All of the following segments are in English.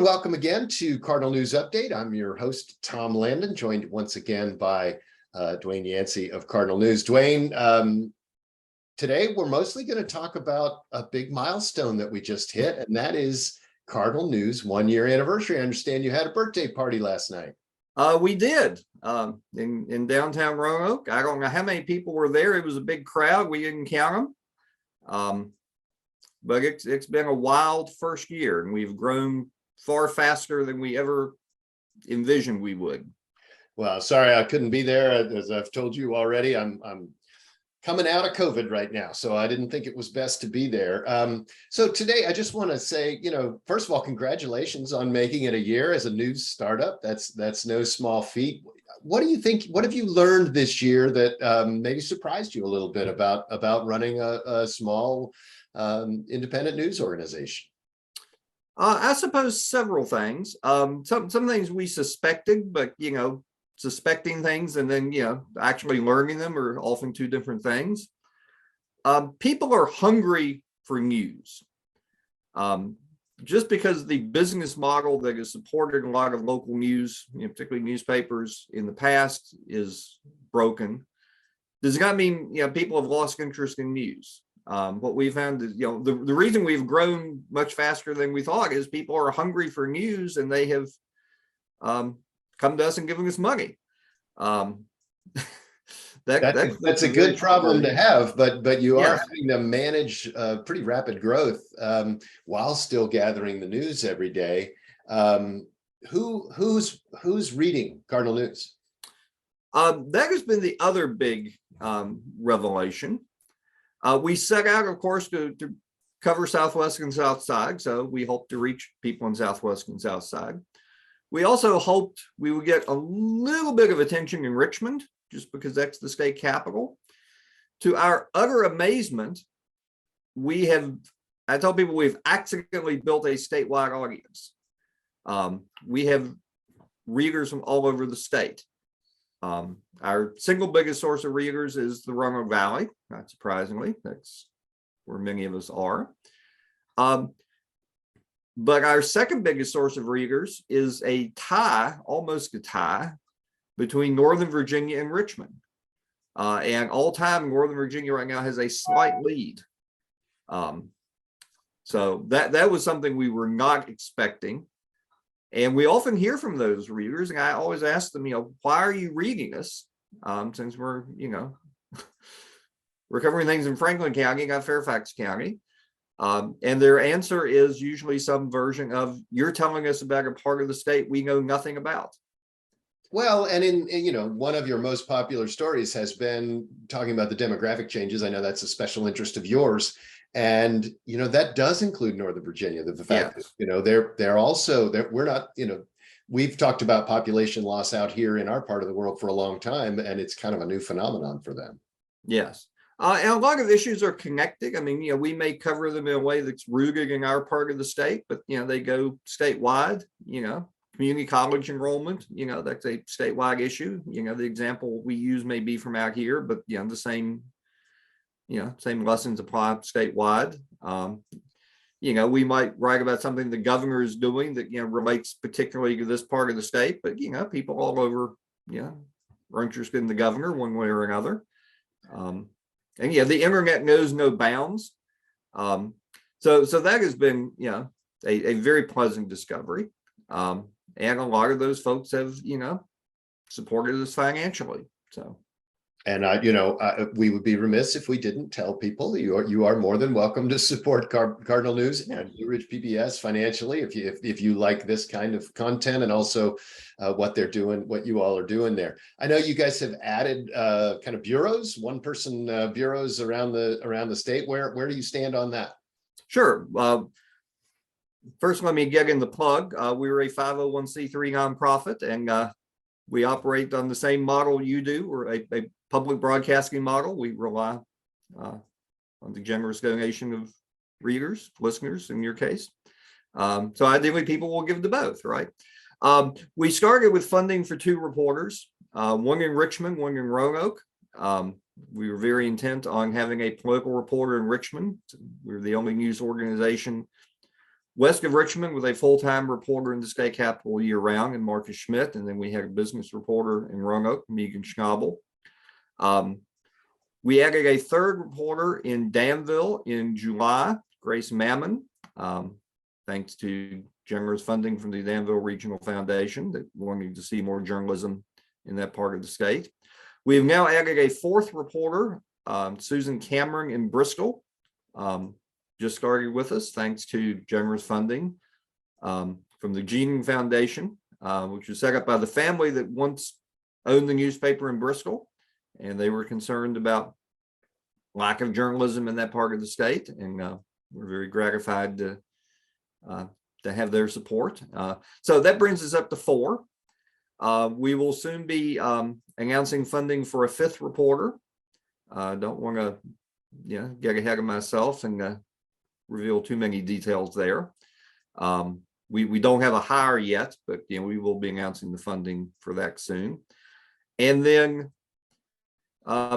welcome again to Cardinal News Update. I'm your host, Tom Landon, joined once again by Dwayne Yancey of Cardinal News. Dwayne, today we're mostly going to talk about a big milestone that we just hit, and that is Cardinal News 1-year anniversary. I understand you had a birthday party last night. We did in downtown Roanoke. I don't know how many people were there. It was a big crowd. We didn't count them. But it's been a wild first year, and we've grown far faster than we ever envisioned we would. Well, sorry I couldn't be there. As I've told you already, I'm coming out of COVID right now, so I didn't think it was best to be there. So today I just want to say, first of all, congratulations on making it a year as a news startup. That's no small feat. What do you think? What have you learned this year that maybe surprised you a little bit about running a small independent news organization? I suppose several things. Some things we suspected, but suspecting things and then actually learning them are often two different things. People are hungry for news. Just because the business model that has supported a lot of local news, particularly newspapers in the past, is broken, does not mean people have lost interest in news. What we found is, the reason we've grown much faster than we thought is people are hungry for news, and they have come to us and given us money. That's a good problem to have, but you are having to manage pretty rapid growth while still gathering the news every day. Who's reading Cardinal News? That has been the other big revelation. We set out, of course, to cover Southwest and Southside, so we hope to reach people in Southwest and Southside. We also hoped we would get a little bit of attention in Richmond, just because that's the state capital. To our utter amazement, I tell people we've accidentally built a statewide audience. We have readers from all over the state. Our single biggest source of readers is the Roanoke Valley. Not surprisingly, that's where many of us are. But our second biggest source of readers is almost a tie, between Northern Virginia and Richmond. And all time, Northern Virginia right now has a slight lead. So that was something we were not expecting. And we often hear from those readers, and I always ask them, why are you reading us? Since we're, we're covering things in Franklin County, not Fairfax County. And their answer is usually some version of, you're telling us about a part of the state we know nothing about. Well, and in one of your most popular stories has been talking about the demographic changes. I know that's a special interest of yours. And, that does include Northern Virginia. The fact that, they're also, we're not, we've talked about population loss out here in our part of the world for a long time, and it's kind of a new phenomenon for them. Yes. And a lot of issues are connected. I mean, we may cover them in a way that's rooted in our part of the state, but, they go statewide, community college enrollment, that's a statewide issue. The example we use may be from out here, but, the same lessons apply statewide. We might write about something the governor is doing that, relates particularly to this part of the state, but, people all over, are interested in the governor one way or another. And the internet knows no bounds. So that has been, a very pleasant discovery. And a lot of those folks have, supported us financially. So. And we would be remiss if we didn't tell people you are more than welcome to support Cardinal News and Blue Ridge PBS financially if you like this kind of content, and also what they're doing, what you all are doing there. I know you guys have added kind of bureaus, one-person bureaus around the state. Where do you stand on that? Sure. First, let me get in the plug. We're a 501c3 nonprofit, and we operate on the same model you do. We're a public broadcasting model. We rely on the generous donation of readers, listeners, in your case. So ideally, people will give to both, right? We started with funding for 2 reporters, one in Richmond, one in Roanoke. We were very intent on having a political reporter in Richmond. We're the only news organization West of Richmond with a full-time reporter in the state capitol year-round, and Marcus Schmidt, and then we had a business reporter in Roanoke, Megan Schnabel. We added a third reporter in Danville in July, Grace Mammon, thanks to generous funding from the Danville Regional Foundation that wanted to see more journalism in that part of the state. We have now added a fourth reporter, Susan Cameron in Bristol, just started with us thanks to generous funding from the Gene Foundation, which was set up by the family that once owned the newspaper in Bristol, and they were concerned about lack of journalism in that part of the state, and we're very gratified to have their support. So that brings us up to 4. We will soon be announcing funding for a 5th reporter. Don't want to get ahead of myself and reveal too many details there. We don't have a hire yet, but we will be announcing the funding for that soon. And then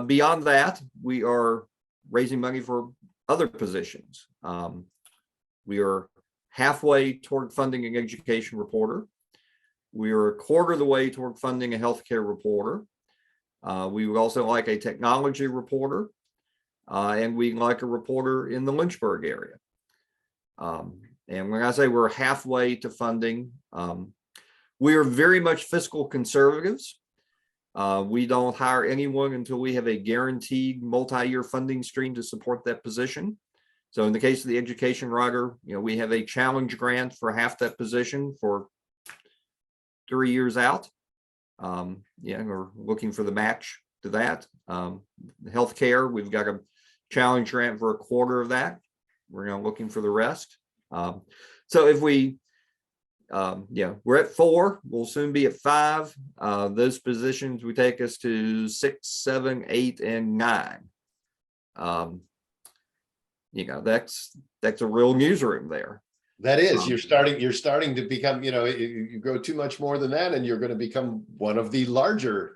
beyond that, we are raising money for other positions. We are halfway toward funding an education reporter. We are a quarter of the way toward funding a healthcare reporter. We would also like a technology reporter, and we'd like a reporter in the Lynchburg area. And when I say we're halfway to funding, we are very much fiscal conservatives. We don't hire anyone until we have a guaranteed multi-year funding stream to support that position. So in the case of the education writer, we have a challenge grant for half that position for 3 years out. We're looking for the match to that. Healthcare, we've got a challenge grant for a quarter of that. We're now looking for the rest. So if we, we're at 4, we'll soon be at 5. Those positions would take us to 6, 7, 8, and 9. That's a real newsroom there. That is, you're starting to become, you go too much more than that, and you're going to become one of the larger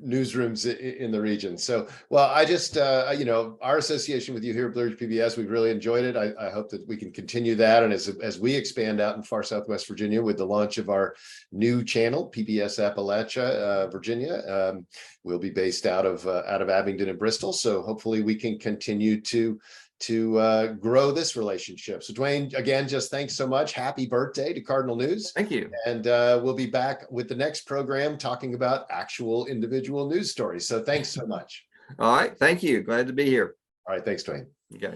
newsrooms in the region. So, well, I just, our association with you here at Blue Ridge PBS, we've really enjoyed it. I hope that we can continue that. And as we expand out in far Southwest Virginia with the launch of our new channel, PBS Appalachia, Virginia, we'll be based out of Abingdon and Bristol. So hopefully we can continue to grow this relationship. So Dwayne, again, just thanks so much. Happy birthday to Cardinal News. Thank you. And we'll be back with the next program talking about actual individual news stories. So thanks so much. All right. Thank you. Glad to be here. All right. Thanks, Dwayne. Okay.